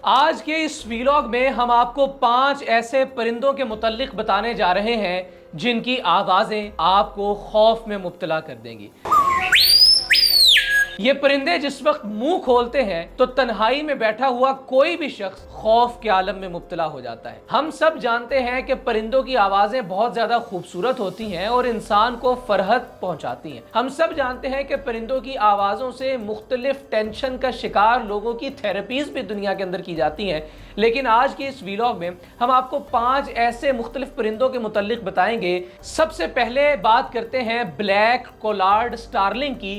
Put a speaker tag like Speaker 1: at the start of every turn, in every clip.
Speaker 1: آج کے اس ویلاگ میں ہم آپ کو 5 ایسے پرندوں کے متعلق بتانے جا رہے ہیں جن کی آوازیں آپ کو خوف میں مبتلا کر دیں گی۔ یہ پرندے جس وقت منہ کھولتے ہیں تو تنہائی میں بیٹھا ہوا کوئی بھی شخص خوف کے عالم میں مبتلا ہو جاتا ہے۔ ہم سب جانتے ہیں کہ پرندوں کی آوازیں بہت زیادہ خوبصورت ہوتی ہیں اور انسان کو فرحت پہنچاتی ہیں۔ ہم سب جانتے ہیں کہ پرندوں کی آوازوں سے مختلف ٹینشن کا شکار لوگوں کی تھیراپیز بھی دنیا کے اندر کی جاتی ہیں، لیکن آج کی اس ویلاگ میں ہم آپ کو 5 ایسے مختلف پرندوں کے متعلق بتائیں گے۔ سب سے پہلے بات کرتے ہیں بلیک کولارڈ سٹارلنگ کی۔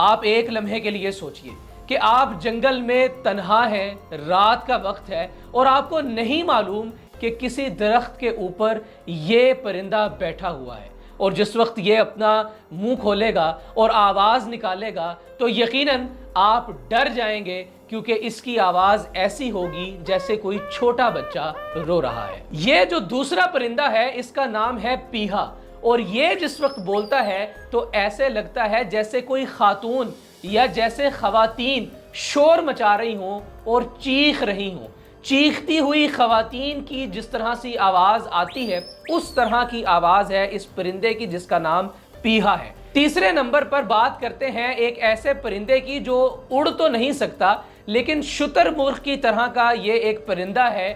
Speaker 1: آپ ایک لمحے کے لیے سوچئے کہ آپ جنگل میں تنہا ہیں، رات کا وقت ہے اور آپ کو نہیں معلوم کہ کسی درخت کے اوپر یہ پرندہ بیٹھا ہوا ہے، اور جس وقت یہ اپنا منہ کھولے گا اور آواز نکالے گا تو یقیناً آپ ڈر جائیں گے، کیونکہ اس کی آواز ایسی ہوگی جیسے کوئی چھوٹا بچہ رو رہا ہے۔ یہ جو دوسرا پرندہ ہے اس کا نام ہے پیہا، اور یہ جس وقت بولتا ہے تو ایسے لگتا ہے جیسے کوئی خاتون یا جیسے خواتین شور مچا رہی ہوں اور چیخ رہی ہوں۔ چیختی ہوئی خواتین کی جس طرح سی آواز آتی ہے اس طرح کی آواز ہے اس پرندے کی جس کا نام پیہا ہے۔ تیسرے نمبر پر بات کرتے ہیں ایک ایسے پرندے کی جو اڑ تو نہیں سکتا، لیکن شتر مرغ کی طرح کا یہ ایک پرندہ ہے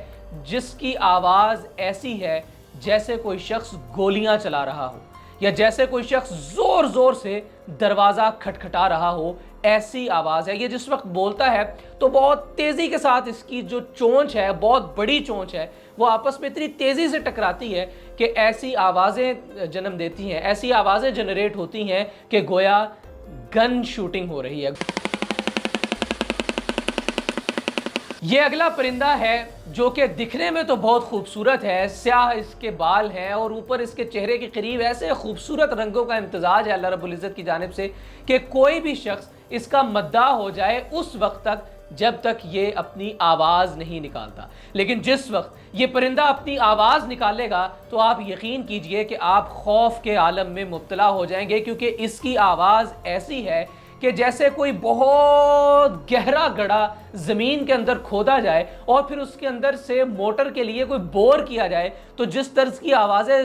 Speaker 1: جس کی آواز ایسی ہے جیسے کوئی شخص گولیاں چلا رہا ہو، یا جیسے کوئی شخص زور زور سے دروازہ کھٹکھٹا رہا ہو، ایسی آواز ہے۔ یہ جس وقت بولتا ہے تو بہت تیزی کے ساتھ اس کی جو چونچ ہے، بہت بڑی چونچ ہے، وہ آپس میں اتنی تیزی سے ٹکراتی ہے کہ ایسی آوازیں جنم دیتی ہیں، ایسی آوازیں جنریٹ ہوتی ہیں کہ گویا گن شوٹنگ ہو رہی ہے۔ یہ اگلا پرندہ ہے جو کہ دکھنے میں تو بہت خوبصورت ہے، سیاہ اس کے بال ہیں اور اوپر اس کے چہرے کے قریب ایسے خوبصورت رنگوں کا امتزاج ہے اللہ رب العزت کی جانب سے کہ کوئی بھی شخص اس کا مداح ہو جائے اس وقت تک جب تک یہ اپنی آواز نہیں نکالتا، لیکن جس وقت یہ پرندہ اپنی آواز نکالے گا تو آپ یقین کیجئے کہ آپ خوف کے عالم میں مبتلا ہو جائیں گے، کیونکہ اس کی آواز ایسی ہے کہ جیسے کوئی بہت گہرا گڑھا زمین کے اندر کھودا جائے اور پھر اس کے اندر سے موٹر کے لیے کوئی بور کیا جائے تو جس طرز کی آوازیں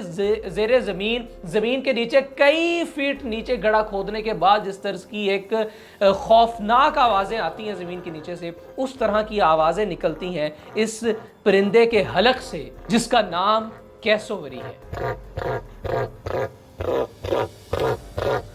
Speaker 1: زیر زمین کے نیچے کئی فیٹ نیچے گڑھا کھودنے کے بعد جس طرز کی ایک خوفناک آوازیں آتی ہیں زمین کے نیچے سے، اس طرح کی آوازیں نکلتی ہیں اس پرندے کے حلق سے جس کا نام کیسووری ہے۔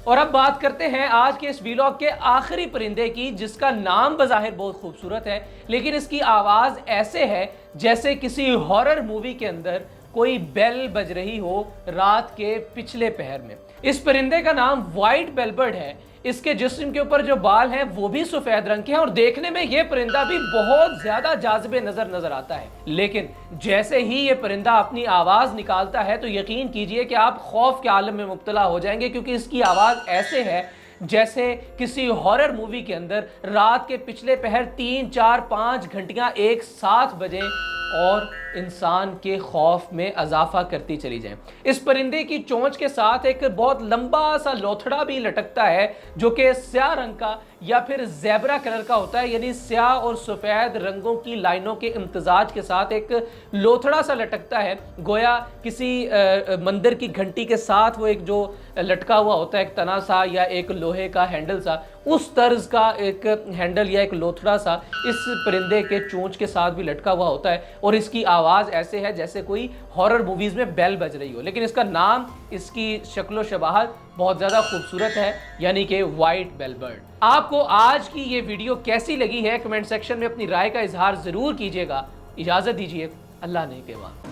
Speaker 1: اور اب بات کرتے ہیں آج کے اس ویلاگ کے آخری پرندے کی جس کا نام بظاہر بہت خوبصورت ہے، لیکن اس کی آواز ایسے ہے جیسے کسی ہارر مووی کے اندر کوئی بیل بج رہی ہو رات کے پچھلے پہر میں۔ اس پرندے کا نام وائٹ بیل برڈ ہے۔ اس کے جسم کے اوپر جو بال ہیں وہ بھی سفید رنگ کے ہیں اور دیکھنے میں یہ پرندہ بھی بہت زیادہ جاذب نظر آتا ہے، لیکن جیسے ہی یہ پرندہ اپنی آواز نکالتا ہے تو یقین کیجئے کہ آپ خوف کے عالم میں مبتلا ہو جائیں گے، کیونکہ اس کی آواز ایسے ہے جیسے کسی ہارر مووی کے اندر رات کے پچھلے پہر 3، 4، 5 گھنٹیاں ایک ساتھ بجیں اور انسان کے خوف میں اضافہ کرتی چلی جائیں۔ اس پرندے کی چونچ کے ساتھ ایک بہت لمبا سا لوتھڑا بھی لٹکتا ہے جو کہ سیاہ رنگ کا یا پھر زیبرا کلر کا ہوتا ہے، یعنی سیاہ اور سفید رنگوں کی لائنوں کے امتزاج کے ساتھ ایک لوتھڑا سا لٹکتا ہے، گویا کسی مندر کی گھنٹی کے ساتھ وہ ایک جو لٹکا ہوا ہوتا ہے ایک تنا سا یا ایک لوہے کا ہینڈل سا، اس طرز کا ایک ہینڈل یا ایک لوتھڑا سا اس پرندے کے چونچ کے ساتھ بھی لٹکا ہوا ہوتا ہے، اور اس کی آواز ایسے ہے جیسے کوئی ہارر موویز میں بیل بج رہی ہو، لیکن اس کا نام، اس کی شکل و شباہت بہت زیادہ خوبصورت ہے، یعنی کہ وائٹ بیل برڈ۔ آپ کو آج کی یہ ویڈیو کیسی لگی ہے کمنٹ سیکشن میں اپنی رائے کا اظہار ضرور کیجیے گا۔ اجازت دیجیے، اللہ نے کے بعد۔